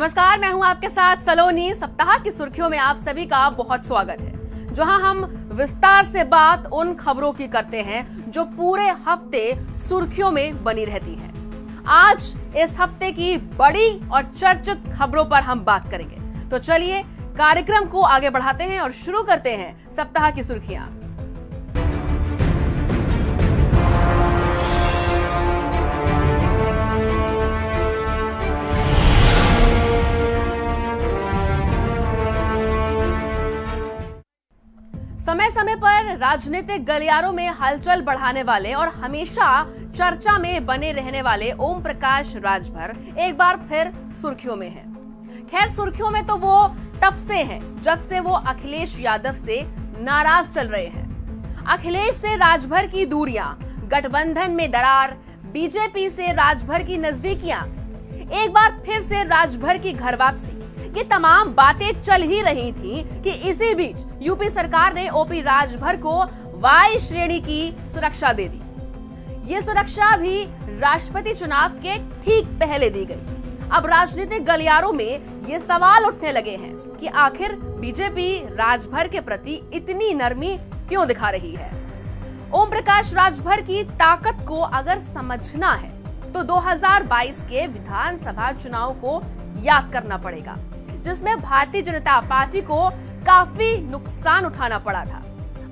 नमस्कार, मैं हूं आपके साथ सलोनी। सप्ताह की सुर्खियों में आप सभी का बहुत स्वागत है, जहां हम विस्तार से बात उन खबरों की करते हैं जो पूरे हफ्ते सुर्खियों में बनी रहती हैं। आज इस हफ्ते की बड़ी और चर्चित खबरों पर हम बात करेंगे। तो चलिए कार्यक्रम को आगे बढ़ाते हैं और शुरू करते हैं सप्ताह की सुर्खियां। समय समय पर राजनीतिक गलियारों में हलचल बढ़ाने वाले और हमेशा चर्चा में बने रहने वाले ओम प्रकाश राजभर एक बार फिर सुर्खियों में हैं। खैर, सुर्खियों में तो वो तब से हैं जब से वो अखिलेश यादव से नाराज चल रहे हैं। अखिलेश से राजभर की दूरियां, गठबंधन में दरार, बीजेपी से राजभर की नजदीकियां, एक बार फिर से राजभर की घर वापसी, ये तमाम बातें चल ही रही थी कि इसी बीच यूपी सरकार ने ओपी राजभर को वाई श्रेणी की सुरक्षा दे दी। ये सुरक्षा भी राष्ट्रपति चुनाव के ठीक पहले दी गई। अब राजनीतिक गलियारों में ये सवाल उठने लगे हैं कि आखिर बीजेपी राजभर के प्रति इतनी नरमी क्यों दिखा रही है। ओम प्रकाश राजभर की ताकत को अगर समझना है तो 2022 के विधानसभा चुनाव को याद करना पड़ेगा, जिसमें भारतीय जनता पार्टी को काफी नुकसान उठाना पड़ा था।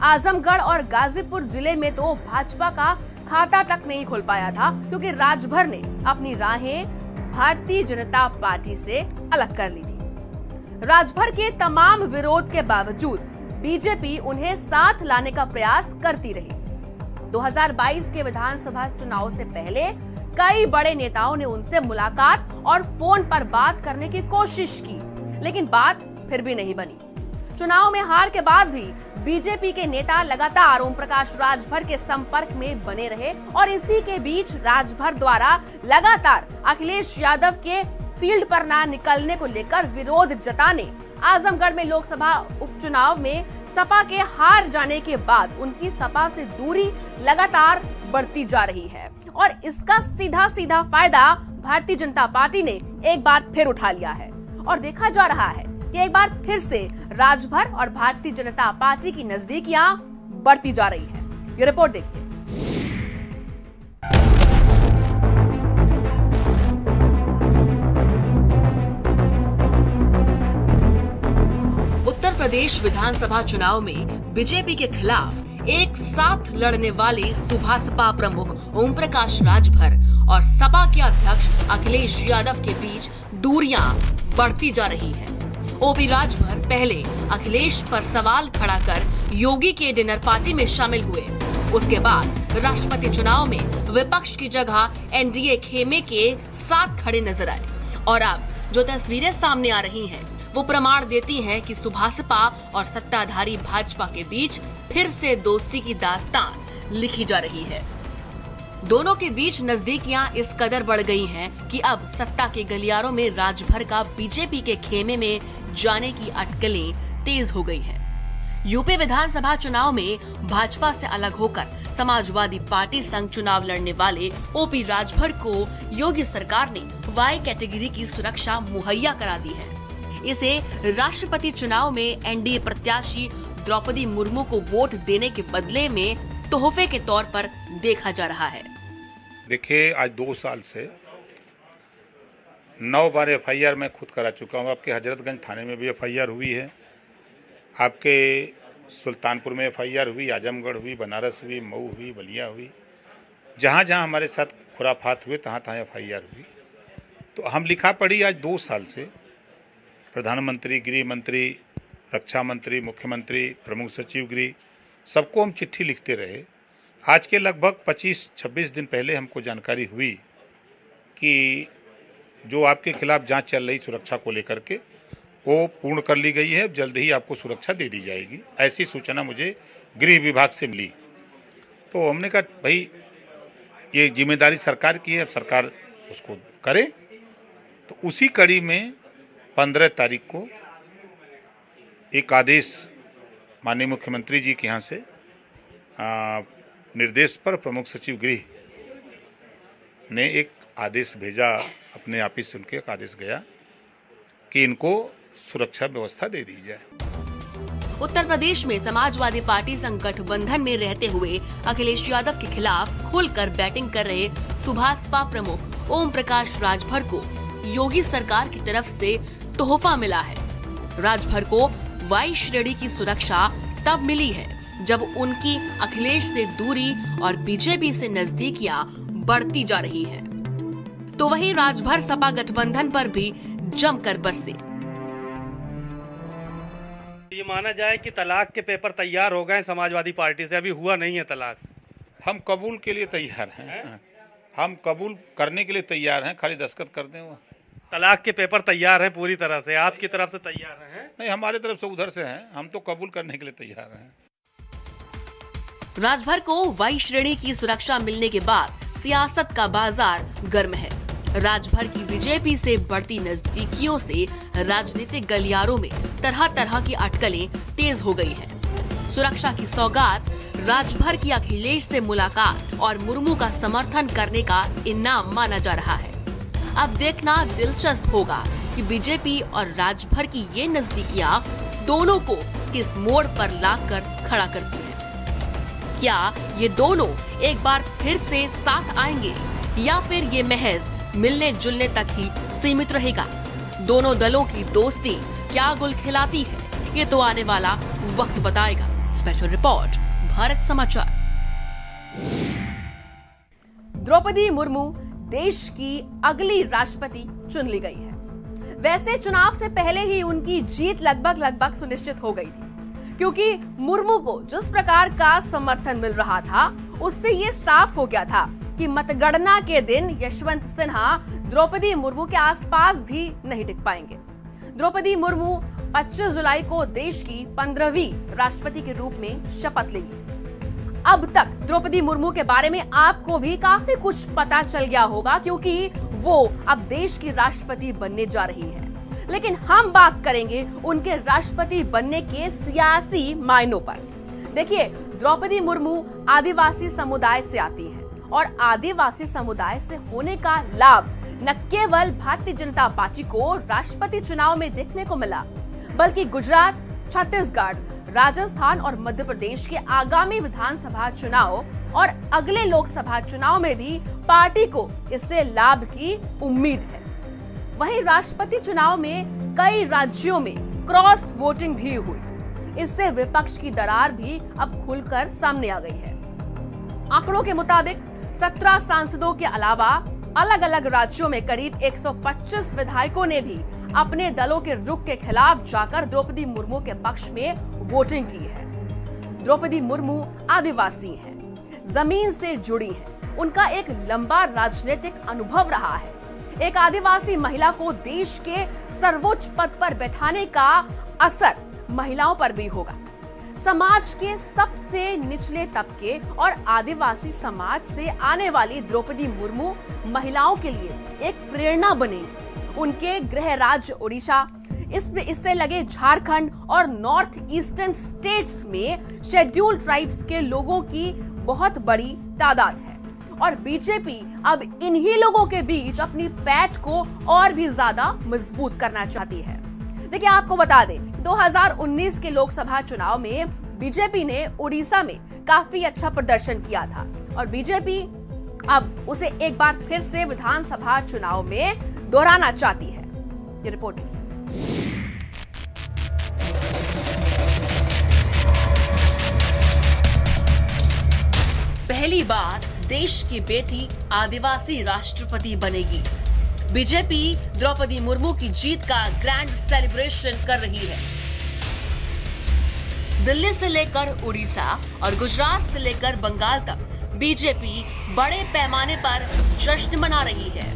आजमगढ़ और गाजीपुर जिले में तो भाजपा का खाता तक नहीं खुल पाया था, क्योंकि राजभर ने अपनी राहें भारतीय जनता पार्टी से अलग कर ली थी। राजभर के तमाम विरोध के बावजूद बीजेपी उन्हें साथ लाने का प्रयास करती रही। 2022 के विधानसभा चुनाव से पहले कई बड़े नेताओं ने उनसे मुलाकात और फोन पर बात करने की कोशिश की, लेकिन बात फिर भी नहीं बनी। चुनाव में हार के बाद भी बीजेपी के नेता लगातार ओम प्रकाश राजभर के संपर्क में बने रहे और इसी के बीच राजभर द्वारा लगातार अखिलेश यादव के फील्ड पर ना निकलने को लेकर विरोध जताने, आजमगढ़ में लोकसभा उपचुनाव में सपा के हार जाने के बाद उनकी सपा से दूरी लगातार बढ़ती जा रही है और इसका सीधा सीधा फायदा भारतीय जनता पार्टी ने एक बार फिर उठा लिया है और देखा जा रहा है कि एक बार फिर से राजभर और भारतीय जनता पार्टी की नजदीकियां बढ़ती जा रही है। ये रिपोर्ट देखिए। उत्तर प्रदेश विधानसभा चुनाव में बीजेपी के खिलाफ एक साथ लड़ने वाले सुभासपा प्रमुख ओम प्रकाश राजभर और सपा के अध्यक्ष अखिलेश यादव के बीच दूरियां बढ़ती जा रही है। ओपी राजभर पहले अखिलेश पर सवाल खड़ा कर योगी के डिनर पार्टी में शामिल हुए। उसके बाद राष्ट्रपति चुनाव में विपक्ष की जगह एनडीए खेमे के साथ खड़े नजर आए और अब जो तस्वीरें सामने आ रही हैं, वो प्रमाण देती हैं कि सुभासपा और सत्ताधारी भाजपा के बीच फिर से दोस्ती की दास्तान लिखी जा रही है। दोनों के बीच नजदीकियां इस कदर बढ़ गई हैं कि अब सत्ता के गलियारों में राजभर का बीजेपी के खेमे में जाने की अटकलें तेज हो गई हैं। यूपी विधानसभा चुनाव में भाजपा से अलग होकर समाजवादी पार्टी संग चुनाव लड़ने वाले ओपी राजभर को योगी सरकार ने वाई कैटेगरी की सुरक्षा मुहैया करा दी है। इसे राष्ट्रपति चुनाव में एनडीए प्रत्याशी द्रौपदी मुर्मू को वोट देने के बदले में तोहफे के तौर पर देखा जा रहा है। देखिए, आज 2 साल से 9 बार एफआईआर मैं खुद करा चुका हूँ। आपके हजरतगंज थाने में भी एफआईआर हुई है, आपके सुल्तानपुर में एफआईआर हुई, आजमगढ़ हुई, बनारस हुई, मऊ हुई, बलिया हुई। जहाँ जहाँ हमारे साथ खुराफात हुए तहाँ तहाँ एफआईआर हुई। तो हम लिखा पढ़ी आज 2 साल से प्रधानमंत्री, गृह मंत्री, रक्षा मंत्री, मुख्यमंत्री, प्रमुख सचिव गृह, सबको हम चिट्ठी लिखते रहे। आज के लगभग 25-26 दिन पहले हमको जानकारी हुई कि जो आपके खिलाफ जांच चल रही सुरक्षा को लेकर के, वो पूर्ण कर ली गई है, जल्द ही आपको सुरक्षा दे दी जाएगी। ऐसी सूचना मुझे गृह विभाग से मिली। तो हमने कहा भाई ये जिम्मेदारी सरकार की है, सरकार उसको करे। तो उसी कड़ी में 15 तारीख को एक आदेश माननीय मुख्यमंत्री जी के यहाँ से निर्देश पर प्रमुख सचिव गृह ने एक आदेश भेजा, अपने ऑफिस से उनके एक आदेश गया कि इनको सुरक्षा व्यवस्था दे दी जाए। उत्तर प्रदेश में समाजवादी पार्टी संग गठबंधन में रहते हुए अखिलेश यादव के खिलाफ खुलकर बैटिंग कर रहे सुभाषपा प्रमुख ओम प्रकाश राजभर को योगी सरकार की तरफ से तोहफा मिला है। राजभर को वाई श्रेणी की सुरक्षा तब मिली है जब उनकी अखिलेश से दूरी और बीजेपी से नजदीकियां बढ़ती जा रही हैं। तो वहीं राजभर सपा गठबंधन पर भी जमकर बरसे। ये माना जाए कि तलाक के पेपर तैयार हो गए समाजवादी पार्टी से, अभी हुआ नहीं है तलाक। हम कबूल के लिए तैयार हैं, हम कबूल करने के लिए तैयार हैं, खाली दस्तखत कर दें। वो तलाक के पेपर तैयार हैं पूरी तरह से, आपकी तरफ से तैयार हैं? नहीं, हमारे तरफ से उधर से हैं, हम तो कबूल करने के लिए तैयार हैं। राजभर को वाई श्रेणी की सुरक्षा मिलने के बाद सियासत का बाजार गर्म है। राजभर की बीजेपी से बढ़ती नजदीकियों से राजनीतिक गलियारों में तरह तरह की अटकलें तेज हो गई हैं। सुरक्षा की सौगात राजभर की अखिलेश से मुलाकात और मुर्मू का समर्थन करने का इनाम माना जा रहा है। अब देखना दिलचस्प होगा कि बीजेपी और राजभर की ये नजदीकियां दोनों को किस मोड़ पर लाकर खड़ा करती है। क्या ये दोनों एक बार फिर से साथ आएंगे या फिर ये महज मिलने जुलने तक ही सीमित रहेगा? दोनों दलों की दोस्ती क्या गुल खिलाती है, ये तो आने वाला वक्त बताएगा। स्पेशल रिपोर्ट, भारत समाचार। द्रौपदी मुर्मू देश की अगली राष्ट्रपति चुन ली गई है। वैसे चुनाव से पहले ही उनकी जीत लगभग सुनिश्चित हो गई थी, क्योंकि मुर्मू को जिस प्रकार का समर्थन मिल रहा था उससे ये साफ हो गया था कि मतगणना के दिन यशवंत सिन्हा द्रौपदी मुर्मू के आसपास भी नहीं टिक पाएंगे। द्रौपदी मुर्मू 25 जुलाई को देश की 15वीं राष्ट्रपति के रूप में शपथ लेंगी। अब तक द्रौपदी मुर्मू के बारे में आपको भी काफी कुछ पता चल गया होगा, क्योंकि वो अब देश की राष्ट्रपति बनने जा रही है। लेकिन हम बात करेंगे उनके राष्ट्रपति बनने के सियासी मायनों पर। देखिए, द्रौपदी मुर्मू आदिवासी समुदाय से आती हैं और आदिवासी समुदाय से होने का लाभ न केवल भारतीय जनता पार्टी को राष्ट्रपति चुनाव में देखने को मिला, बल्कि गुजरात, छत्तीसगढ़, राजस्थान और मध्य प्रदेश के आगामी विधानसभा चुनाव और अगले लोकसभा चुनाव में भी पार्टी को इससे लाभ की उम्मीद है। वहीं राष्ट्रपति चुनाव में कई राज्यों में क्रॉस वोटिंग भी हुई। इससे विपक्ष की दरार भी अब खुलकर सामने आ गई है। आंकड़ों के मुताबिक 17 सांसदों के अलावा अलग अलग राज्यों में करीब 125 विधायकों ने भी अपने दलों के रुख के खिलाफ जाकर द्रौपदी मुर्मू के पक्ष में वोटिंग की है। द्रौपदी मुर्मू आदिवासी हैं, जमीन से जुड़ी हैं, उनका एक लंबा राजनीतिक अनुभव रहा है। एक आदिवासी महिला को देश के सर्वोच्च पद पर बैठाने का असर महिलाओं पर भी होगा। समाज के सबसे निचले तबके और आदिवासी समाज से आने वाली द्रौपदी मुर्मू महिलाओं के लिए एक प्रेरणा बनेगी। उनके गृह राज्य ओडिशा, इससे लगे झारखंड और नॉर्थ ईस्टर्न स्टेट्स में शेड्यूल्ड ट्राइब्स के लोगों की बहुत बड़ी तादाद है और बीजेपी अब इन्हीं लोगों के बीच अपनी पैठ को और भी ज्यादा मजबूत करना चाहती है। देखिए, आपको बता दें, 2019 के लोकसभा चुनाव में बीजेपी ने उड़ीसा में काफी अच्छा प्रदर्शन किया था और बीजेपी अब उसे एक बार फिर से विधानसभा चुनाव में दोहराना चाहती है। ये रिपोर्ट है। पहली बार देश की बेटी आदिवासी राष्ट्रपति बनेगी। बीजेपी द्रौपदी मुर्मू की जीत का ग्रैंड सेलिब्रेशन कर रही है। दिल्ली से लेकर उड़ीसा और गुजरात से लेकर बंगाल तक बीजेपी बड़े पैमाने पर जश्न मना रही है।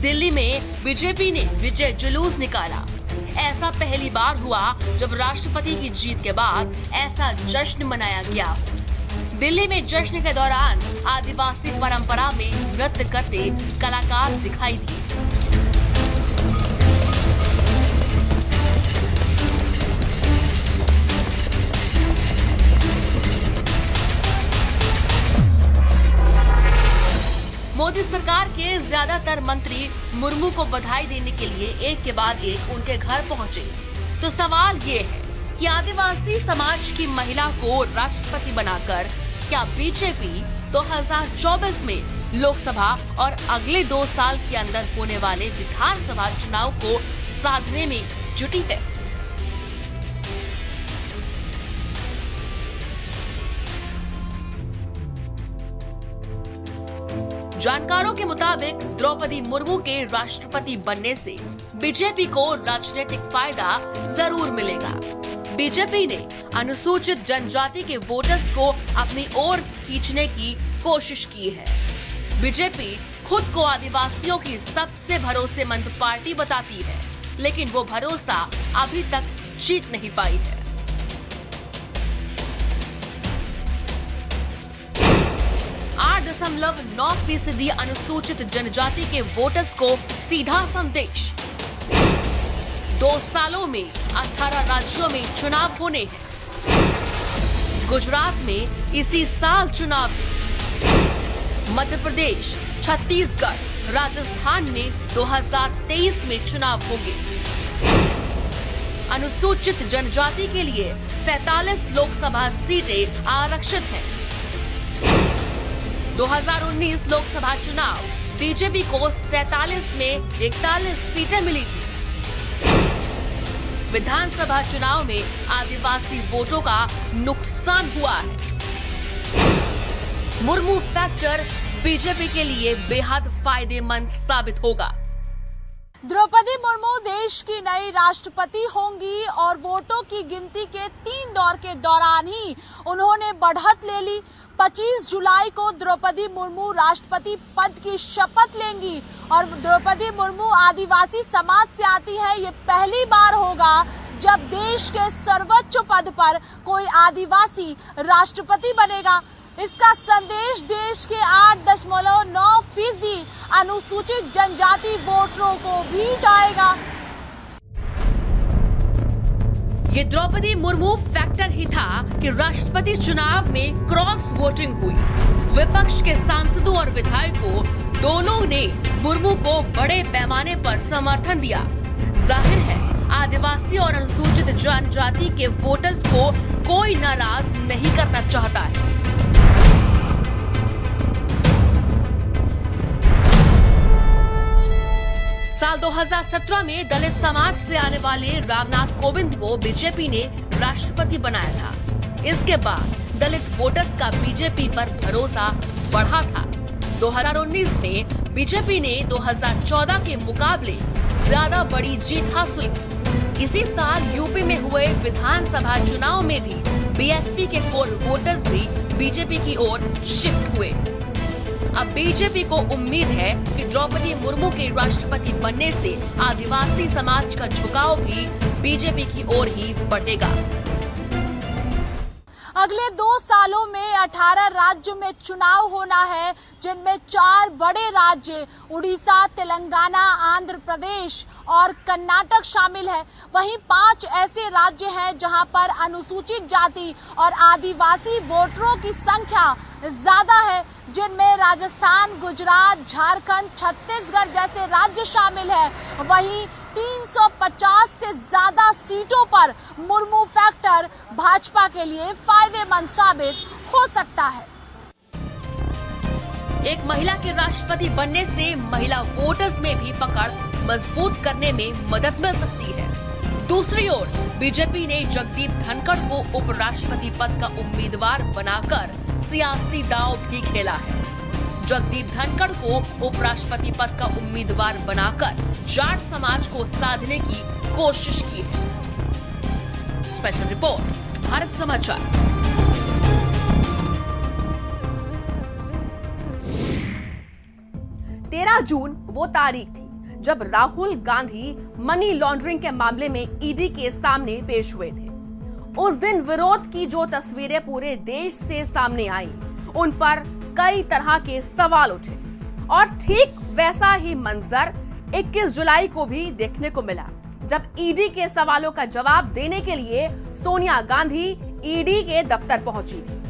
दिल्ली में बीजेपी ने विजय जुलूस निकाला। ऐसा पहली बार हुआ जब राष्ट्रपति की जीत के बाद ऐसा जश्न मनाया गया। दिल्ली में जश्न के दौरान आदिवासी परंपरा में नृत्य करते कलाकार दिखाई दिए। मोदी सरकार के ज्यादातर मंत्री मुर्मू को बधाई देने के लिए एक के बाद एक उनके घर पहुंचे। तो सवाल ये है कि आदिवासी समाज की महिला को राष्ट्रपति बनाकर क्या बीजेपी 2024 में लोकसभा और अगले 2 साल के अंदर होने वाले विधानसभा चुनाव को साधने में जुटी है? जानकारों के मुताबिक द्रौपदी मुर्मू के राष्ट्रपति बनने से बीजेपी को राजनीतिक फायदा जरूर मिलेगा। बीजेपी ने अनुसूचित जनजाति के वोटर्स को अपनी ओर खींचने की कोशिश की है। बीजेपी खुद को आदिवासियों की सबसे भरोसेमंद पार्टी बताती है, लेकिन वो भरोसा अभी तक जीत नहीं पाई है। 8.9% अनुसूचित जनजाति के वोटर्स को सीधा संदेश। 2 सालों में 18 राज्यों में चुनाव होने हैं। गुजरात में इसी साल चुनाव, मध्य प्रदेश, छत्तीसगढ़, राजस्थान में 2023 में चुनाव होंगे। अनुसूचित जनजाति के लिए 47 लोकसभा सीटें आरक्षित हैं। 2019 लोकसभा चुनाव बीजेपी को 47 में 41 सीटें मिली थी। विधानसभा चुनाव में आदिवासी वोटों का नुकसान हुआ है। मुर्मू फैक्टर बीजेपी के लिए बेहद फायदेमंद साबित होगा। द्रौपदी मुर्मू देश की नई राष्ट्रपति होंगी और वोटों की गिनती के 3 दौर के दौरान ही उन्होंने बढ़त ले ली। 25 जुलाई को द्रौपदी मुर्मू राष्ट्रपति पद की शपथ लेंगी और द्रौपदी मुर्मू आदिवासी समाज से आती है। ये पहली बार होगा जब देश के सर्वोच्च पद पर कोई आदिवासी राष्ट्रपति बनेगा। इसका संदेश देश के 8.9% अनुसूचित जनजाति वोटरों को भी जाएगा। ये द्रौपदी मुर्मू फैक्टर ही था कि राष्ट्रपति चुनाव में क्रॉस वोटिंग हुई। विपक्ष के सांसदों और विधायकों दोनों ने मुर्मू को बड़े पैमाने पर समर्थन दिया। जाहिर है आदिवासी और अनुसूचित जनजाति के वोटर्स को कोई नाराज नहीं करना चाहता है। साल 2017 में दलित समाज से आने वाले रामनाथ कोविंद को बीजेपी ने राष्ट्रपति बनाया था। इसके बाद दलित वोटर्स का बीजेपी पर भरोसा बढ़ा था। 2019 में बीजेपी ने 2014 के मुकाबले ज्यादा बड़ी जीत हासिल की। इसी साल यूपी में हुए विधानसभा चुनाव में भी बीएसपी के कोर वोटर्स भी बीजेपी की ओर शिफ्ट हुए। अब बीजेपी को उम्मीद है कि द्रौपदी मुर्मू के राष्ट्रपति बनने से आदिवासी समाज का झुकाव भी बीजेपी की ओर ही बढ़ेगा। अगले 2 सालों में 18 राज्यों में चुनाव होना है, जिनमें 4 बड़े राज्य उड़ीसा, तेलंगाना, आंध्र प्रदेश और कर्नाटक शामिल है। वहीं 5 ऐसे राज्य हैं जहां पर अनुसूचित जाति और आदिवासी वोटरों की संख्या ज्यादा है, जिनमें राजस्थान, गुजरात, झारखंड, छत्तीसगढ़ जैसे राज्य शामिल है। वहीं 350 से ज्यादा सीटों पर मुर्मू फैक्टर भाजपा के लिए फायदेमंद साबित हो सकता है। एक महिला के राष्ट्रपति बनने से महिला वोटर्स में भी पकड़ मजबूत करने में मदद मिल सकती है। दूसरी ओर बीजेपी ने जगदीप धनखड़ को उपराष्ट्रपति पद का उम्मीदवार बनाकर सियासी दांव भी खेला है। जगदीप धनखड़ को उपराष्ट्रपति पद का उम्मीदवार बनाकर जाट समाज को साधने की कोशिश की है। स्पेशल रिपोर्ट, भारत समाचार। जून वो तारीख थी जब राहुल गांधी मनी लॉन्ड्रिंग के मामले में ईडी के सामने पेश हुए थे। उस दिन विरोध की जो तस्वीरें पूरे देश से सामने आई, उन पर कई तरह के सवाल उठे और ठीक वैसा ही मंजर 21 जुलाई को भी देखने को मिला, जब ईडी के सवालों का जवाब देने के लिए सोनिया गांधी ईडी के दफ्तर पहुंची थी।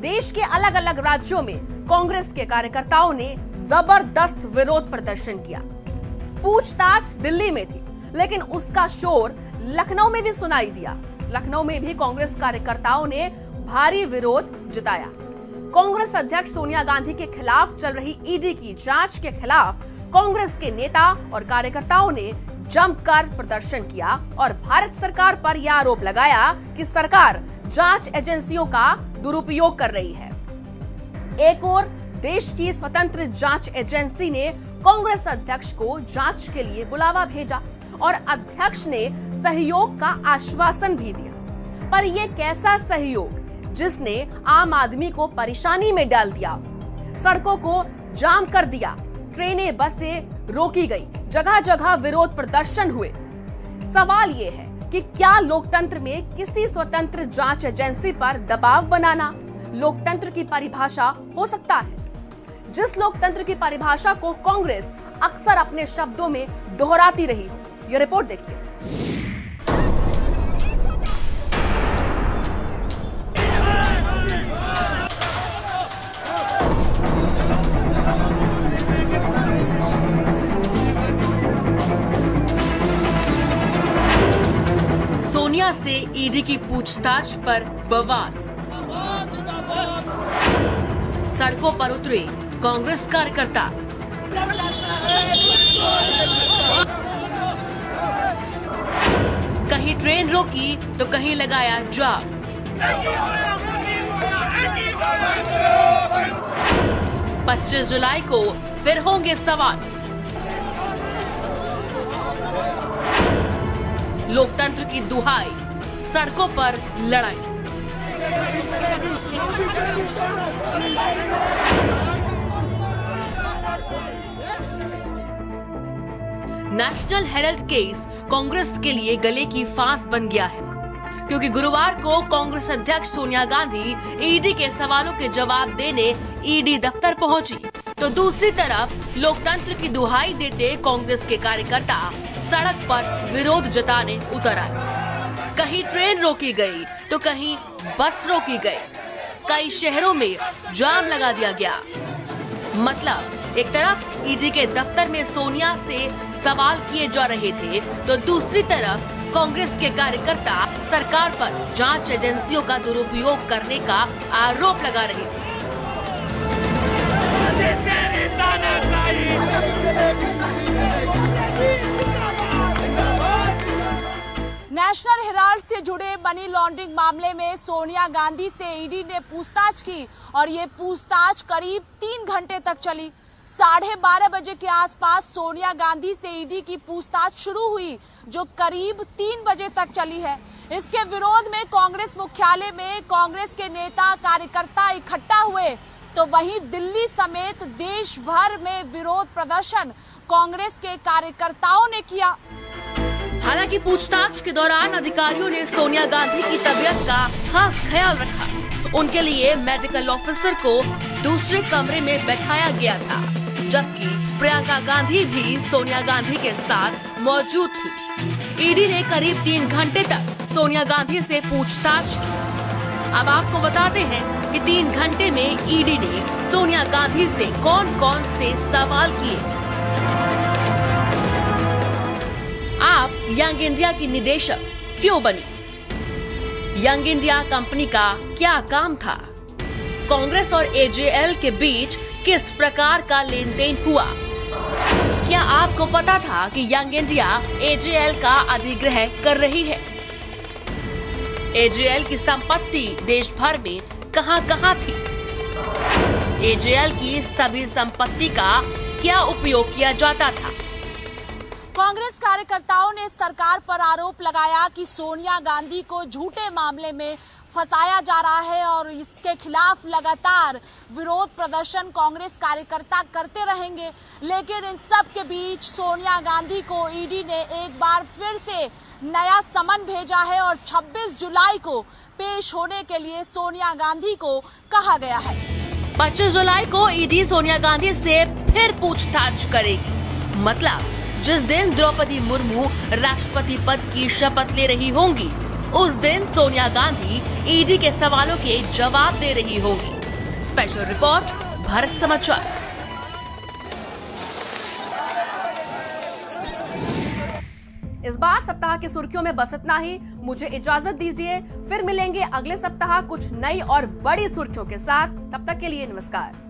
देश के अलग अलग राज्यों में कांग्रेस के कार्यकर्ताओं ने जबरदस्त विरोध प्रदर्शन किया। पूछताछ दिल्ली में थी, लेकिन उसका शोर लखनऊ में भी सुनाई दिया। लखनऊ में भी कांग्रेस कार्यकर्ताओं ने भारी विरोध जताया। कांग्रेस अध्यक्ष सोनिया गांधी के खिलाफ चल रही ईडी की जांच के खिलाफ कांग्रेस के नेता और कार्यकर्ताओं ने जमकर प्रदर्शन किया और भारत सरकार पर यह आरोप लगाया कि सरकार जांच एजेंसियों का दुरुपयोग कर रही है। एक और देश की स्वतंत्र जांच एजेंसी ने कांग्रेस अध्यक्ष को जांच के लिए बुलावा भेजा और अध्यक्ष ने सहयोग का आश्वासन भी दिया। पर यह कैसा सहयोग जिसने आम आदमी को परेशानी में डाल दिया। सड़कों को जाम कर दिया, ट्रेनें बसें रोकी गई, जगह जगह विरोध प्रदर्शन हुए। सवाल यह है कि क्या लोकतंत्र में किसी स्वतंत्र जांच एजेंसी पर दबाव बनाना लोकतंत्र की परिभाषा हो सकता है? जिस लोकतंत्र की परिभाषा को कांग्रेस अक्सर अपने शब्दों में दोहराती रही हो। यह रिपोर्ट देखिए। सोनिया से ईडी की पूछताछ पर बवाल। सड़कों पर उतरे कांग्रेस कार्यकर्ता। कहीं ट्रेन रोकी तो कहीं लगाया जाम। 25 जुलाई को फिर होंगे सवाल। लोकतंत्र की दुहाई, सड़कों पर लड़ाई। नेशनल हेराल्ड केस कांग्रेस के लिए गले की फांस बन गया है, क्योंकि गुरुवार को कांग्रेस अध्यक्ष सोनिया गांधी ईडी के सवालों के जवाब देने ईडी दफ्तर पहुंची, तो दूसरी तरफ लोकतंत्र की दुहाई देते कांग्रेस के कार्यकर्ता सड़क पर विरोध जताने उतर आए। कहीं ट्रेन रोकी गई तो कहीं बस रोकी गई। कई शहरों में जाम लगा दिया गया। मतलब एक तरफ ईडी के दफ्तर में सोनिया से सवाल किए जा रहे थे, तो दूसरी तरफ कांग्रेस के कार्यकर्ता सरकार पर जांच एजेंसियों का दुरुपयोग करने का आरोप लगा रहे थे। नेशनल हेराल्ड से जुड़े मनी लॉन्ड्रिंग मामले में सोनिया गांधी से ईडी ने पूछताछ की और ये पूछताछ करीब 3 घंटे तक चली। 12:30 बजे के आसपास सोनिया गांधी से ईडी की पूछताछ शुरू हुई, जो करीब 3 बजे तक चली है। इसके विरोध में कांग्रेस मुख्यालय में कांग्रेस के नेता कार्यकर्ता इकट्ठा हुए, तो वहीं दिल्ली समेत देश भर में विरोध प्रदर्शन कांग्रेस के कार्यकर्ताओं ने किया। हालांकि पूछताछ के दौरान अधिकारियों ने सोनिया गांधी की तबीयत का खास ख्याल रखा। उनके लिए मेडिकल ऑफिसर को दूसरे कमरे में बैठाया गया था, जबकि प्रियंका गांधी भी सोनिया गांधी के साथ मौजूद थी। ईडी ने करीब 3 घंटे तक सोनिया गांधी से पूछताछ की। अब आपको बताते हैं कि 3 घंटे में ईडी ने सोनिया गांधी से कौन कौन से सवाल किए। आप यंग इंडिया की निदेशक क्यों बनी? यंग इंडिया कंपनी का क्या काम था? कांग्रेस और एजेएल के बीच किस प्रकार का लेन देन हुआ? क्या आपको पता था कि यंग इंडिया एजेएल का अधिग्रहण कर रही है? एजेएल की संपत्ति देश भर में कहां-कहां थी? एजेएल की सभी संपत्ति का क्या उपयोग किया जाता था? कांग्रेस कार्यकर्ताओं ने सरकार पर आरोप लगाया कि सोनिया गांधी को झूठे मामले में फंसाया जा रहा है और इसके खिलाफ लगातार विरोध प्रदर्शन कांग्रेस कार्यकर्ता करते रहेंगे। लेकिन इन सब के बीच सोनिया गांधी को ईडी ने एक बार फिर से नया समन भेजा है और 26 जुलाई को पेश होने के लिए सोनिया गांधी को कहा गया है। 25 जुलाई को ईडी सोनिया गांधी से फिर पूछताछ करेगी। मतलब जिस दिन द्रौपदी मुर्मू राष्ट्रपति पद की शपथ ले रही होंगी, उस दिन सोनिया गांधी ईडी के सवालों के जवाब दे रही होगी। स्पेशल रिपोर्ट, भारत समाचार। इस बार सप्ताह की सुर्खियों में बस इतना ही। मुझे इजाजत दीजिए, फिर मिलेंगे अगले सप्ताह कुछ नई और बड़ी सुर्खियों के साथ। तब तक के लिए नमस्कार।